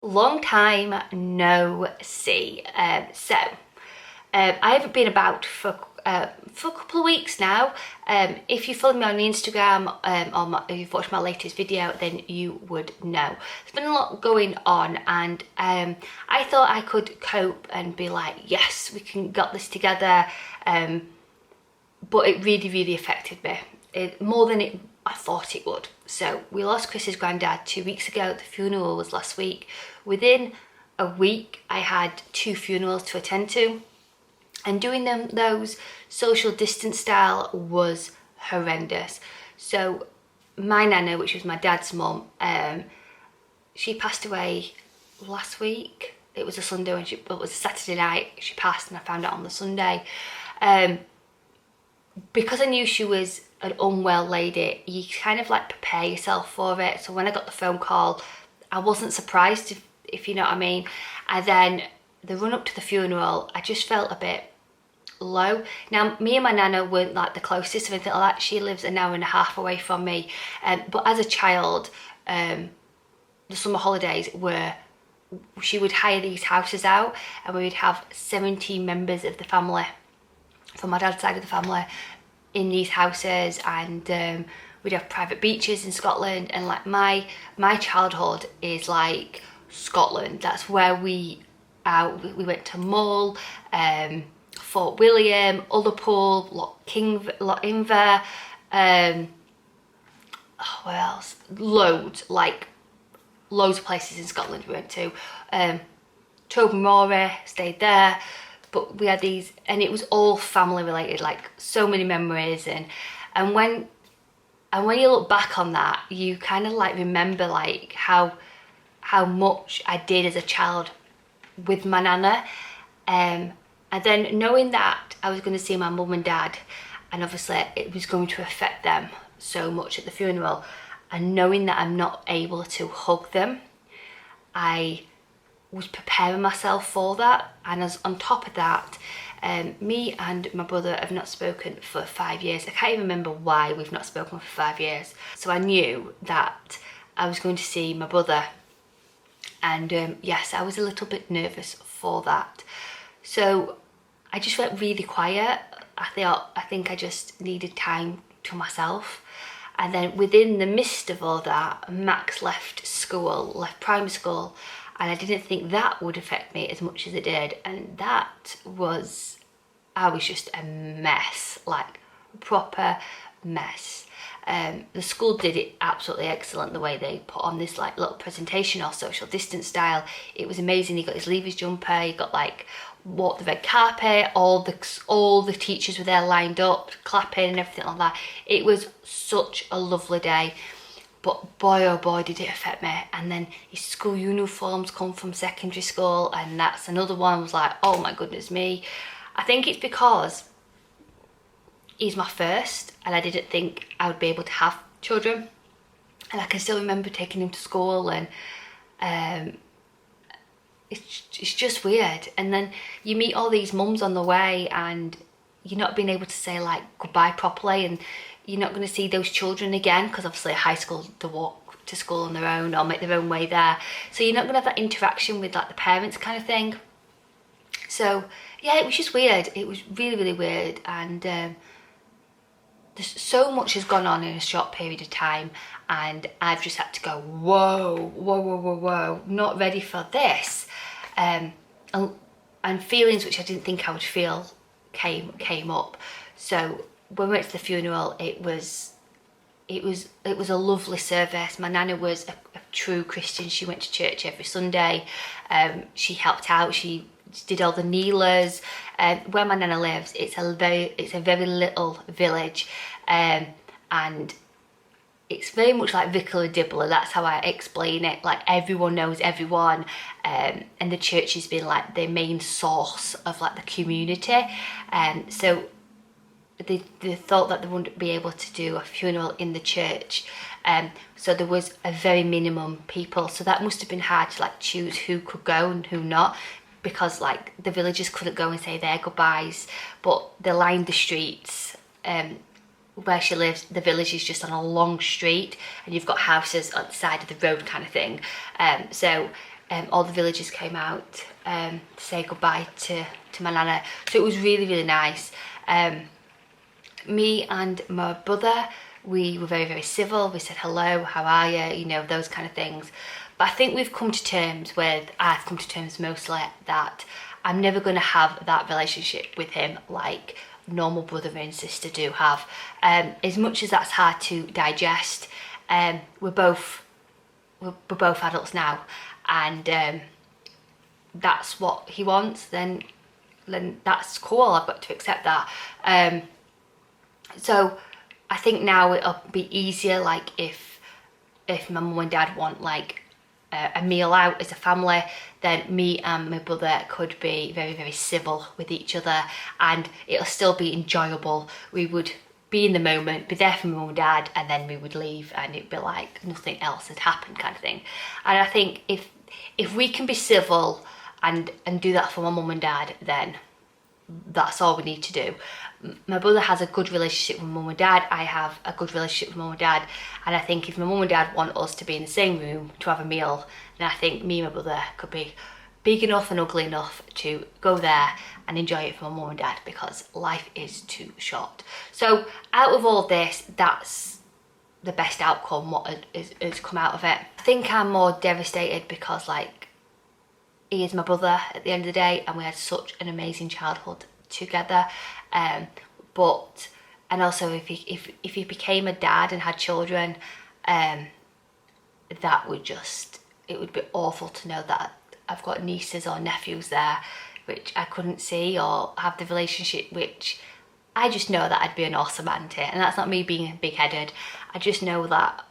long time no see. I haven't been about for a couple of weeks now. If you follow me on Instagram or if you've watched my latest video, then you would know. There's been a lot going on, and I thought I could cope and be like, yes, we can get this together. But it really affected me, more than I thought it would. So we lost Chris's granddad 2 weeks ago. The funeral was last week. Within a week, I had 2 funerals to attend to. And doing those social distance style was horrendous. So my nana, which was my dad's mum, she passed away last week. It was a Sunday when it was a Saturday night. She passed, and I found out on the Sunday. Because I knew she was an unwell lady, you kind of like prepare yourself for it. So when I got the phone call, I wasn't surprised, if you know what I mean. And then the run up to the funeral, I just felt a bit low. Now, me and my nana weren't like the closest or anything like that. She lives an hour and a half away from me. But as a child, the summer holidays she would hire these houses out, and we would have 17 members of the family from my dad's side of the family in these houses, and we'd have private beaches in Scotland. And like my childhood is like Scotland. That's where we went to Mull, Fort William, Ullapool, Loch Inver, where else? Loads of places in Scotland we went to. Tobermory, stayed there. But we had these, and it was all family related, like so many memories. And when you look back on that, you kind of like remember like how much I did as a child with my nana. And then knowing that I was going to see my mum and dad, and obviously it was going to affect them so much at the funeral, and knowing that I'm not able to hug them, I was preparing myself for that. And as on top of that, me and my brother have not spoken for 5 years. I can't even remember why we've not spoken for 5 years. So I knew that I was going to see my brother, and yes, I was a little bit nervous for that. So I just went really quiet. I think I just needed time to myself. And then within the midst of all that, Max left primary school, and I didn't think that would affect me as much as it did. And I was just a mess, like a proper mess. The school did it absolutely excellent, the way they put on this like little presentation or social distance style. It was amazing. He got his leavers jumper, he got like walked the red carpet, all the teachers were there lined up, clapping and everything like that. It was such a lovely day. But boy, oh boy, did it affect me. And then his school uniforms come from secondary school, and that's another one. I was like, oh my goodness me. I think it's because he's my first, and I didn't think I would be able to have children. And I can still remember taking him to school, and it's just weird. And then you meet all these mums on the way, and you're not being able to say like goodbye properly, and you're not going to see those children again, because obviously at high school they walk to school on their own or make their own way there, so you're not going to have that interaction with like the parents kind of thing. So yeah, it was just weird. It was really weird. And there's so much has gone on in a short period of time, and I've just had to go whoa, not ready for this. And feelings which I didn't think I would feel came up. So when we went to the funeral, it was a lovely service. My nana was a true Christian. She went to church every Sunday. She helped out. She did all the kneelers. Where my nana lives, it's a very little village, and it's very much like Vicar of Dibbler. That's how I explain it. Like everyone knows everyone, and the church has been like the main source of like the community. So they thought that they wouldn't be able to do a funeral in the church, so there was a very minimum people. So that must have been hard to like choose who could go and who not, because like the villagers couldn't go and say their goodbyes, but they lined the streets. Where she lives, the village is just on a long street, and you've got houses on the side of the road kind of thing. So all the villagers came out to say goodbye to my nana. So it was really, really nice. Me and my brother, we were very, very civil. We said hello, how are you, you know, those kind of things. But I think I've come to terms mostly that I'm never going to have that relationship with him like normal brother and sister do have. As much as that's hard to digest, we're both adults now, and that's what he wants, then that's cool. I've got to accept that. So I think now it'll be easier, like if my mum and dad want like a meal out as a family, then me and my brother could be very, very civil with each other, and it'll still be enjoyable. We would be in the moment, be there for my mum and dad, and then we would leave and it'd be like nothing else had happened, kind of thing. And I think if we can be civil and do that for my mum and dad, then that's all we need to do. My brother has a good relationship with mum and dad. I have a good relationship with mum and dad, and I think if my mum and dad want us to be in the same room to have a meal, then I think me and my brother could be big enough and ugly enough to go there and enjoy it for my mum and dad, because life is too short. So out of all this, that's the best outcome, what has come out of it. I think I'm more devastated because like he is my brother at the end of the day, and we had such an amazing childhood together. But and also if he became a dad and had children, that would it would be awful to know that I've got nieces or nephews there which I couldn't see or have the relationship, which I just know that I'd be an awesome auntie. And that's not me being big-headed. I just know that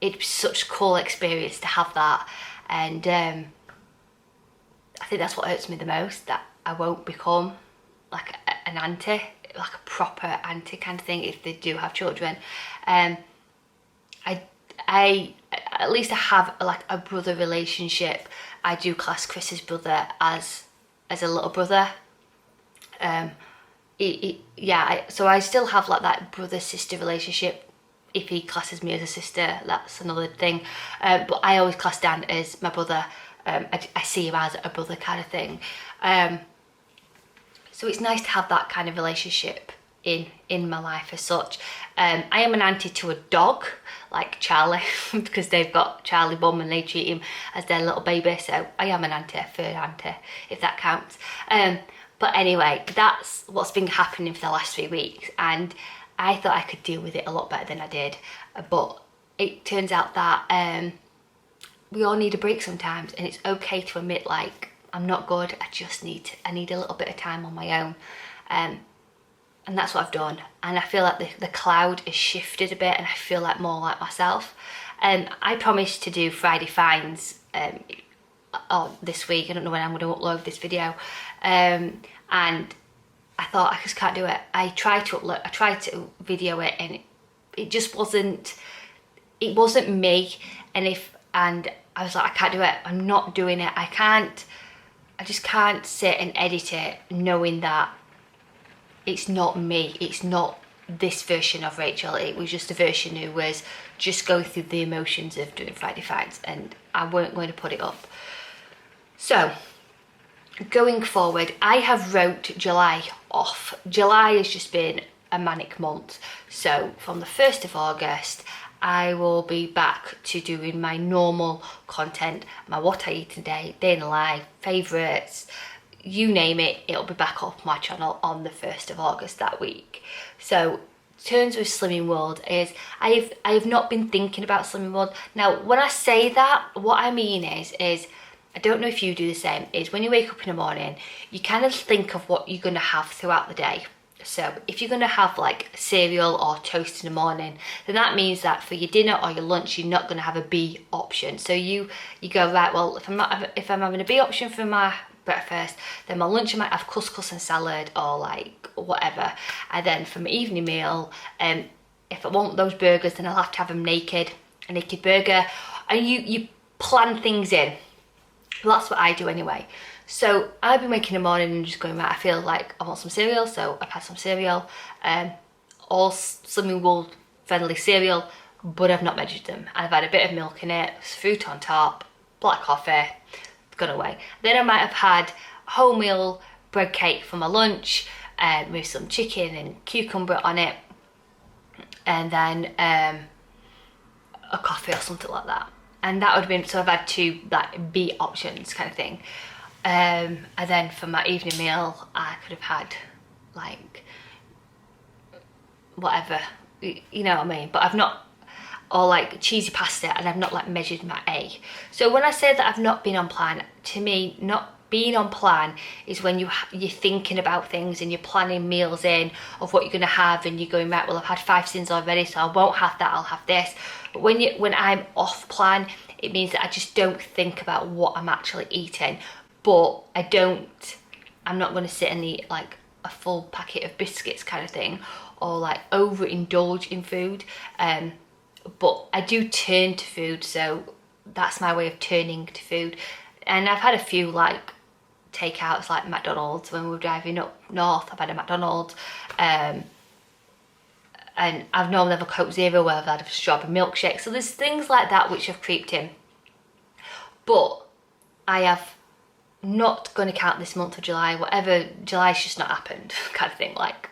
it'd be such a cool experience to have that. And I think that's what hurts me the most, that I won't become like an auntie, like a proper auntie kind of thing if they do have children. I at least I have like a brother relationship. I do class Chris's brother as a little brother. So I still have like that brother-sister relationship. If he classes me as a sister, that's another thing. But I always class Dan as my brother. I see him as a brother kind of thing. So it's nice to have that kind of relationship in my life as such. I am an auntie to a dog, like Charlie, because they've got Charlie Bum and they treat him as their little baby. So I am an auntie, a third auntie, if that counts. But anyway, that's what's been happening for the last 3 weeks, and I thought I could deal with it a lot better than I did. But it turns out that we all need a break sometimes, and it's okay to admit like I'm not good. I need a little bit of time on my own. And that's what I've done, and I feel like the cloud has shifted a bit, and I feel like more like myself. I promised to do Friday finds this week. I don't know when I'm going to upload this video, and I thought I just can't do it. I tried to video it, and it just wasn't me. And I was like, I can't do it. I'm not doing it. I just can't sit and edit it knowing that it's not me, it's not this version of Rachel. It was just a version who was just going through the emotions of doing Friday Finds, and I weren't going to put it up. So going forward, I have wrote July off. July has just been a manic month. So from the 1st of August, I will be back to doing my normal content, my what I eat today, day in the life, favourites, you name it, it'll be back up my channel on the 1st of August that week. So turns with Slimming World is I have not been thinking about Slimming World. Now when I say that, what I mean is I don't know if you do the same, is when you wake up in the morning, you kind of think of what you're going to have throughout the day. So if you're going to have like cereal or toast in the morning, then that means that for your dinner or your lunch, you're not going to have a B option. So you go, right, well, if I'm having a B option for my breakfast, then my lunch I might have couscous and salad or like whatever. And then for my evening meal, if I want those burgers, then I'll have to have them naked, a naked burger. And you plan things in. Well, that's what I do anyway. So I've been waking in the morning and just going, right, I feel like I want some cereal, so I've had some cereal, all Slimming World friendly cereal, but I've not measured them. I've had a bit of milk in it, fruit on top, black coffee, gone away. Then I might have had wholemeal bread cake for my lunch, with some chicken and cucumber on it, and then a coffee or something like that. And that would have been, so I've had 2 like B options kind of thing. And then for my evening meal, I could have had like whatever, you know what I mean? But I've not, or like cheesy pasta, and I've not like measured my A. So when I say that I've not been on plan, to me, not being on plan is when you're thinking about things and you're planning meals in of what you're going to have, and you're going, right, well, I've had 5 sins already, so I won't have that, I'll have this. But when I'm off plan, it means that I just don't think about what I'm actually eating. But I'm not going to sit and eat like a full packet of biscuits kind of thing, or like overindulge in food. But I do turn to food, so that's my way of turning to food. And I've had a few like takeouts, like McDonald's. When we were driving up north, I've had a McDonald's, and I've normally have a Coke Zero where I've had a strawberry milkshake. So there's things like that which have creeped in. But I have not going to count this month of July. Whatever, July's just not happened kind of thing. Like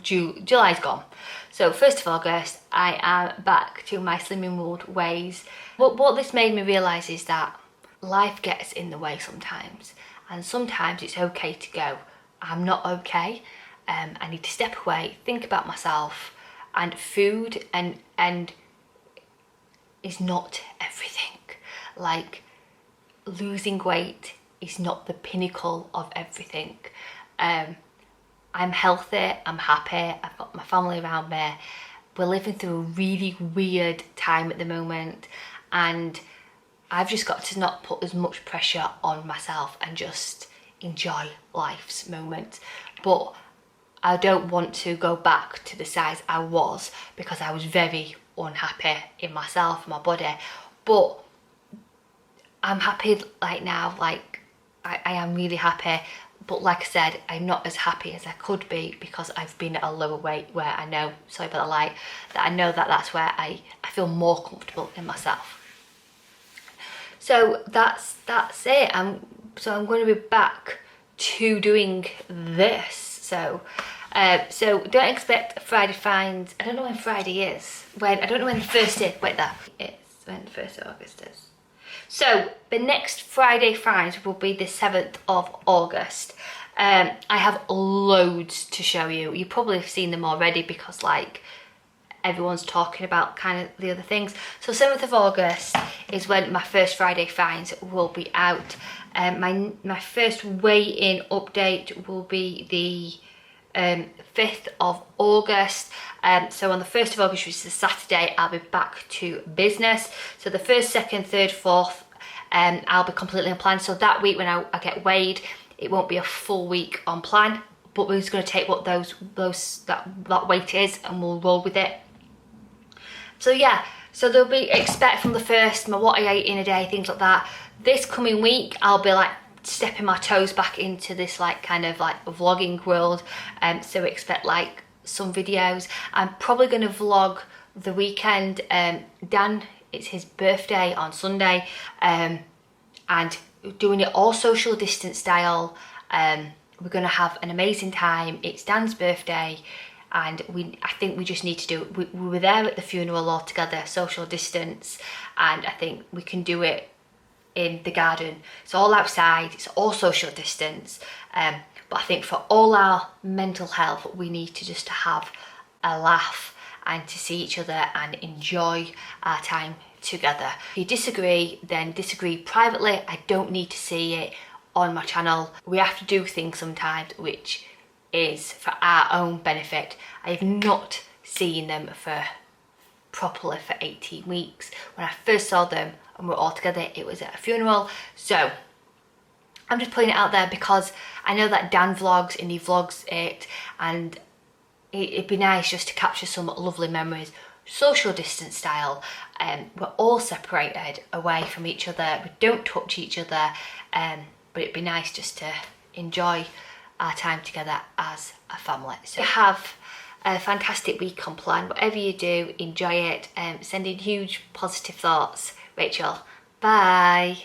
July's gone. So 1st of August, I am back to my Slimming World ways. What this made me realise is that life gets in the way sometimes, and sometimes it's okay to go, I'm not okay, I need to step away, think about myself, and food and is not everything. Like, losing weight is not the pinnacle of everything. I'm healthy, I'm happy, I've got my family around me. We're living through a really weird time at the moment, and I've just got to not put as much pressure on myself and just enjoy life's moment. But I don't want to go back to the size I was, because I was very unhappy in myself, my body. But I'm happy like now, like I am really happy. But like I said, I'm not as happy as I could be because I've been at a lower weight where I know, sorry about the light, that I know that that's where I feel more comfortable in myself. So that's it. So I'm going to be back to doing this. So don't expect Friday finds. I don't know when Friday is. I don't know when the first is. Wait, there. It's when the 1st of August is. So the next Friday finds will be the 7th of August. I have loads to show you. You probably have seen them already because like everyone's talking about kind of the other things. So 7th of August is when my first Friday finds will be out. My first weigh-in update will be the 5th of August. So on the 1st of August, which is a Saturday, I'll be back to business. So the 1st, 2nd, 3rd, 4th, I'll be completely on plan. So that week when I get weighed, it won't be a full week on plan, but we're just going to take what that weight is and we'll roll with it. So yeah, so there'll be, expect from the 1st, what I ate in a day, things like that. This coming week, I'll be like stepping my toes back into this like kind of like vlogging world. So expect like some videos. I'm probably going to vlog the weekend. Dan, it's his birthday on Sunday, and doing it all social distance style. We're going to have an amazing time. It's Dan's birthday, and I think we just need to do it. We were there at the funeral all together, social distance, and I think we can do it in the garden. It's all outside, it's all social distance, but I think for all our mental health, we need to just have a laugh and to see each other and enjoy our time together. If you disagree, then disagree privately. I don't need to see it on my channel. We have to do things sometimes which is for our own benefit. I have not seen them properly for 18 weeks. When I first saw them and we were all together, it was at a funeral. So I'm just putting it out there because I know that Dan vlogs and he vlogs it, and it'd be nice just to capture some lovely memories, social distance style. We're all separated away from each other, we don't touch each other, but it'd be nice just to enjoy our time together as a family. So have a fantastic week on plan. Whatever you do, enjoy it. Sending huge positive thoughts. Rachel, bye.